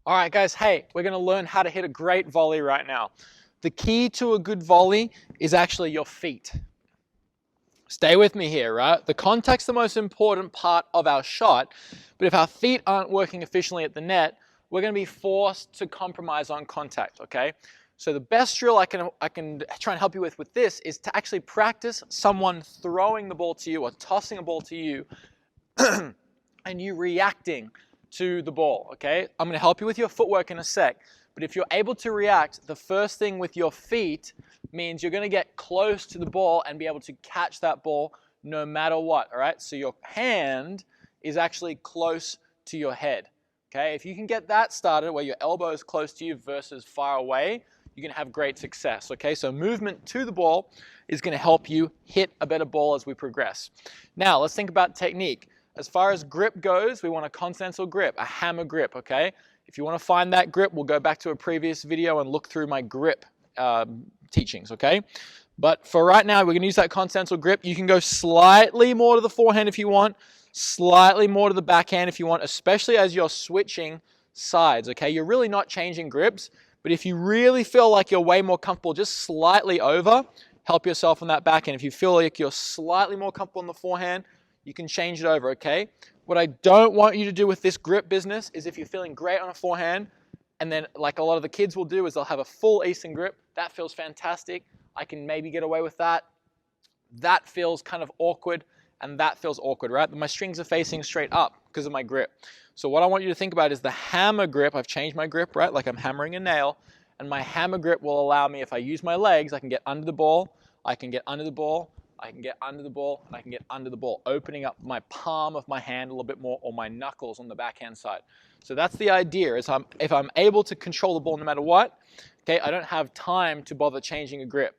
All right, guys, hey, we're going to learn how to hit a great volley right now. The key to a good volley is actually your feet. Stay with me here, right? The contact's the most important part of our shot, but if our feet aren't working efficiently at the net, we're going to be forced to compromise on contact, okay? So the best drill I can try and help you with this is to actually practice someone throwing the ball to you or tossing a ball to you and you reacting to the ball, okay? I'm going to help you with your footwork in a sec, but if you're able to react, the first thing with your feet means you're going to get close to the ball and be able to catch that ball no matter what, all right? So your hand is actually close to your head, okay? If you can get that started where your elbow is close to you versus far away, you're going to have great success, okay? So movement to the ball is going to help you hit a better ball as we progress. Now, let's think about technique. As far as grip goes, we want a continental grip, a hammer grip, okay? If you want to find that grip, we'll go back to a previous video and look through my grip teachings, okay? But for right now, we're going to use that continental grip. You can go slightly more to the forehand if you want, slightly more to the backhand if you want, especially as you're switching sides, okay? You're really not changing grips, but if you really feel like you're way more comfortable just slightly over, help yourself on that backhand. If you feel like you're slightly more comfortable on the forehand, you can change it over, okay? What I don't want you to do with this grip business is if you're feeling great on a forehand, and then like a lot of the kids will do is they'll have a full Eastern grip. That feels fantastic. I can maybe get away with that. That feels kind of awkward, and that feels awkward, right? My strings are facing straight up because of my grip. So what I want you to think about is the hammer grip. I've changed my grip, right? Like I'm hammering a nail, and my hammer grip will allow me, if I use my legs, I can get under the ball, I can get under the ball, I can get under the ball, and I can get under the ball, opening up my palm of my hand a little bit more, or my knuckles on the backhand side. So that's the idea, is if I'm able to control the ball no matter what, okay, I don't have time to bother changing a grip.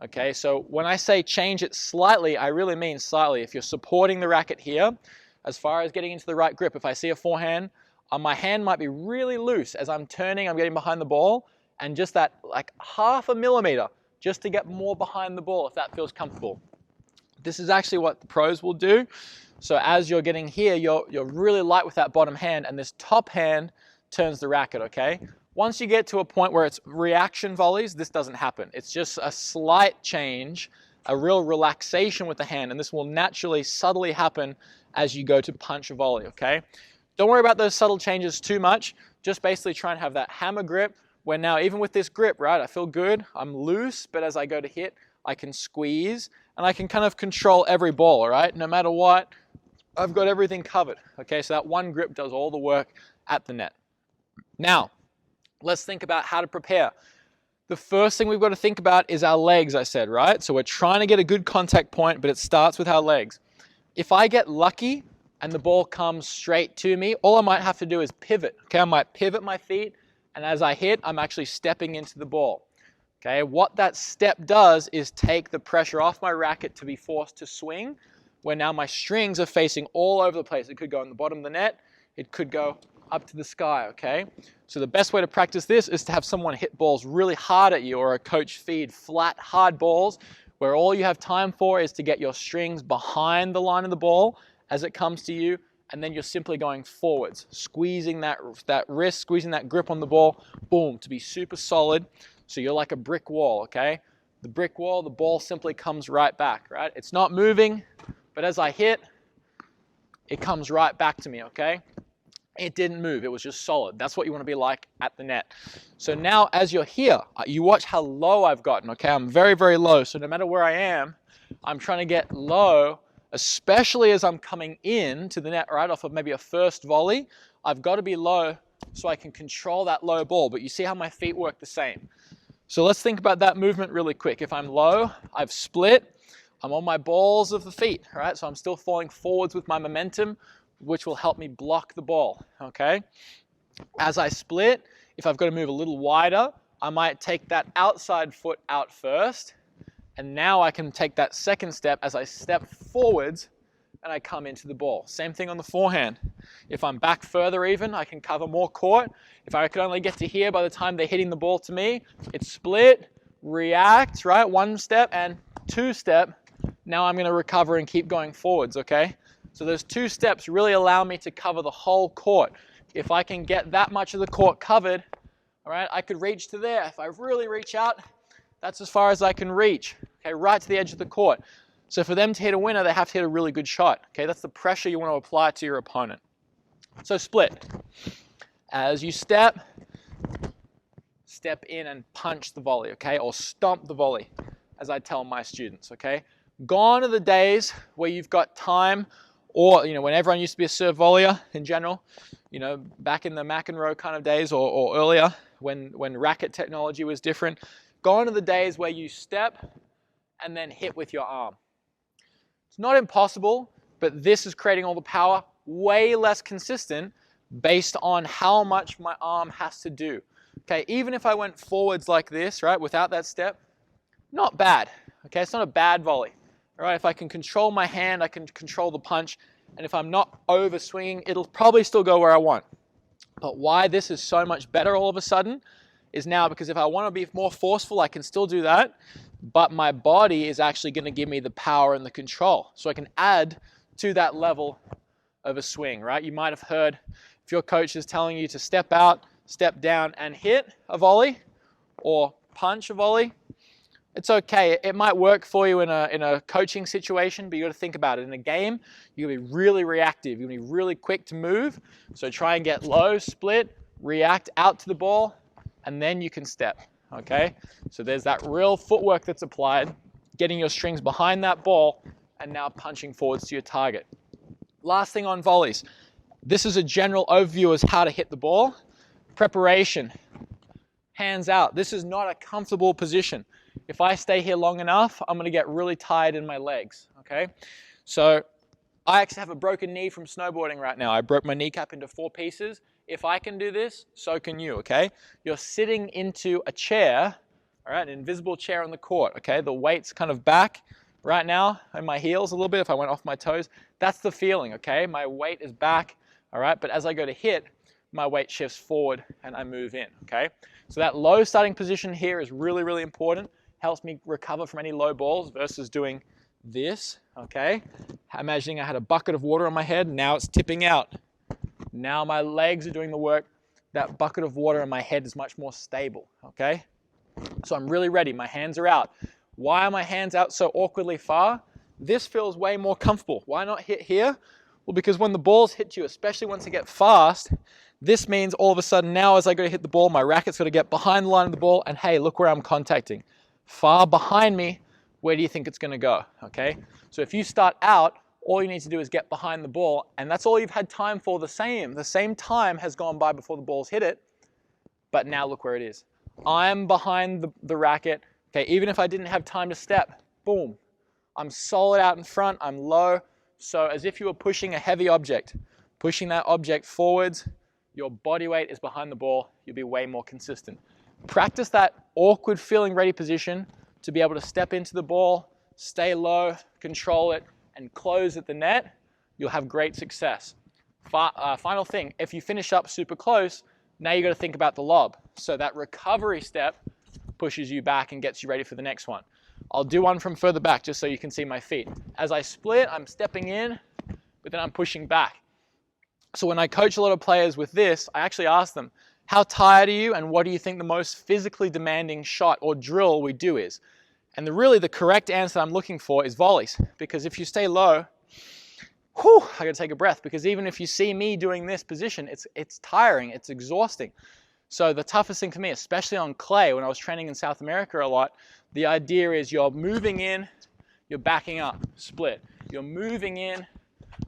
Okay, so when I say change it slightly, I really mean slightly. If you're supporting the racket here, as far as getting into the right grip, if I see a forehand, my hand might be really loose. As I'm turning, I'm getting behind the ball, and just that like half a millimeter, just to get more behind the ball if that feels comfortable. This is actually what the pros will do. So as you're getting here, you're really light with that bottom hand, and this top hand turns the racket, okay? Once you get to a point where it's reaction volleys, this doesn't happen. It's just a slight change, a real relaxation with the hand, and this will naturally, subtly happen as you go to punch a volley, okay? Don't worry about those subtle changes too much. Just basically try and have that hammer grip, where now even with this grip, right, I feel good, I'm loose, but as I go to hit, I can squeeze, and I can kind of control every ball, all right? No matter what, I've got everything covered, okay? So that one grip does all the work at the net. Now, let's think about how to prepare. The first thing we've got to think about is our legs, I said, right? So we're trying to get a good contact point, but it starts with our legs. If I get lucky and the ball comes straight to me, all I might have to do is pivot, okay? I might pivot my feet, and as I hit, I'm actually stepping into the ball. Okay, what that step does is take the pressure off my racket to be forced to swing, where now my strings are facing all over the place. It could go in the bottom of the net, it could go up to the sky, okay? So the best way to practice this is to have someone hit balls really hard at you, or a coach feed flat, hard balls, where all you have time for is to get your strings behind the line of the ball as it comes to you, and then you're simply going forwards, squeezing that wrist, squeezing that grip on the ball, boom, to be super solid. So you're like a brick wall, okay? The brick wall, the ball simply comes right back, right? It's not moving, but as I hit, it comes right back to me, okay? It didn't move, it was just solid. That's what you want to be like at the net. So now as you're here, you watch how low I've gotten, okay? I'm very, very low, so no matter where I am, I'm trying to get low, especially as I'm coming in to the net right off of maybe a first volley. I've got to be low so I can control that low ball, but you see how my feet work the same. So let's think about that movement really quick. If I'm low, I've split, I'm on my balls of the feet, right? So I'm still falling forwards with my momentum, which will help me block the ball, okay? As I split, if I've got to move a little wider, I might take that outside foot out first, and now I can take that second step as I step forwards and I come into the ball. Same thing on the forehand. If I'm back further even, I can cover more court. If I could only get to here by the time they're hitting the ball to me, it's split, react, right? One step and two step. Now I'm going to recover and keep going forwards, okay? So those two steps really allow me to cover the whole court. if I can get that much of the court covered, all right, I could reach to there. If I really reach out, that's as far as I can reach, okay, right to the edge of the court. So for them to hit a winner, they have to hit a really good shot, okay? That's the pressure you want to apply to your opponent. So split. As you step in and punch the volley, okay? Or stomp the volley, as I tell my students, okay? Gone are the days where you've got time, or, you know, when everyone used to be a serve volleyer in general, you know, back in the McEnroe kind of days or earlier, when racket technology was different. Gone are the days where you step and then hit with your arm. It's not impossible, but this is creating all the power, way less consistent based on how much my arm has to do. Okay, even if I went forwards like this, right, without that step, not bad. Okay, it's not a bad volley. All right, if I can control my hand, I can control the punch, and if I'm not over swinging, it'll probably still go where I want. But why this is so much better all of a sudden is now because if I want to be more forceful, I can still do that, but my body is actually going to give me the power and the control. So I can add to that level of a swing, right? You might have heard if your coach is telling you to step out, step down and hit a volley or punch a volley, it's okay. It might work for you in a coaching situation, but you got to think about it. In a game, you're going to be really reactive. You're going to be really quick to move. So try and get low, split, react out to the ball, and then you can step, okay? So there's that real footwork that's applied, getting your strings behind that ball, and now punching forwards to your target. Last thing on volleys. This is a general overview as how to hit the ball. Preparation, hands out. This is not a comfortable position. If I stay here long enough, I'm gonna get really tired in my legs, okay? So I actually have a broken knee from snowboarding right now. I broke my kneecap into 4 pieces. If I can do this, so can you, okay? You're sitting into a chair, all right, an invisible chair on the court, okay? The weight's kind of back right now in my heels a little bit if I went off my toes. That's the feeling, okay? My weight is back, all right? But as I go to hit, my weight shifts forward and I move in, okay? So that low starting position here is really, really important. Helps me recover from any low balls versus doing this, okay? Imagining I had a bucket of water on my head, now it's tipping out. Now my legs are doing the work. That bucket of water in my head is much more stable, okay? So I'm really ready, my hands are out. Why are my hands out so awkwardly far? This feels way more comfortable. Why not hit here? Well, because when the balls hit you, especially once they get fast, this means all of a sudden now as I go to hit the ball, my racket's got to get behind the line of the ball, and hey, look where I'm contacting. Far behind me, where do you think it's going to go, okay? So if you start out, all you need to do is get behind the ball, and that's all you've had time for. The same time has gone by before the ball's hit it, but now look where it is. I'm behind the racket, okay? Even if I didn't have time to step, boom. I'm solid out in front, I'm low. So as if you were pushing a heavy object, pushing that object forwards, your body weight is behind the ball, you'll be way more consistent. Practice that awkward feeling ready position to be able to step into the ball, stay low, control it, and close at the net. You'll have great success. Final thing, if you finish up super close, now you got to think about the lob. So that recovery step pushes you back and gets you ready for the next one. I'll do one from further back just so you can see my feet. As I split, I'm stepping in, but then I'm pushing back. So when I coach a lot of players with this, I actually ask them, how tired are you and what do you think the most physically demanding shot or drill we do is? And really the correct answer I'm looking for is volleys, because if you stay low, whew, I gotta take a breath, because even if you see me doing this position, it's tiring, it's exhausting. So the toughest thing for me, especially on clay, when I was training in South America a lot, the idea is you're moving in, you're backing up, split. You're moving in,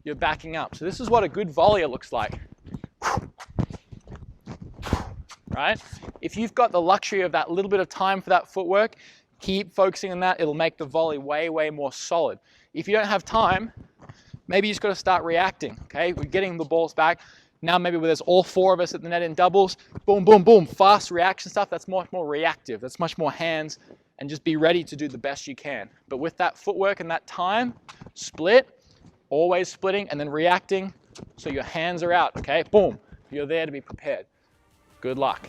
you're backing up. So this is what a good volleyer looks like. Right? If you've got the luxury of that little bit of time for that footwork, keep focusing on that. It'll make the volley way, way more solid. If you don't have time, maybe you just got to start reacting, okay? We're getting the balls back. Now maybe where there's all 4 of us at the net in doubles, boom, boom, boom, fast reaction stuff, that's much more reactive. That's much more hands, and just be ready to do the best you can. But with that footwork and that time, split, always splitting and then reacting, so your hands are out, okay? Boom, you're there to be prepared. Good luck.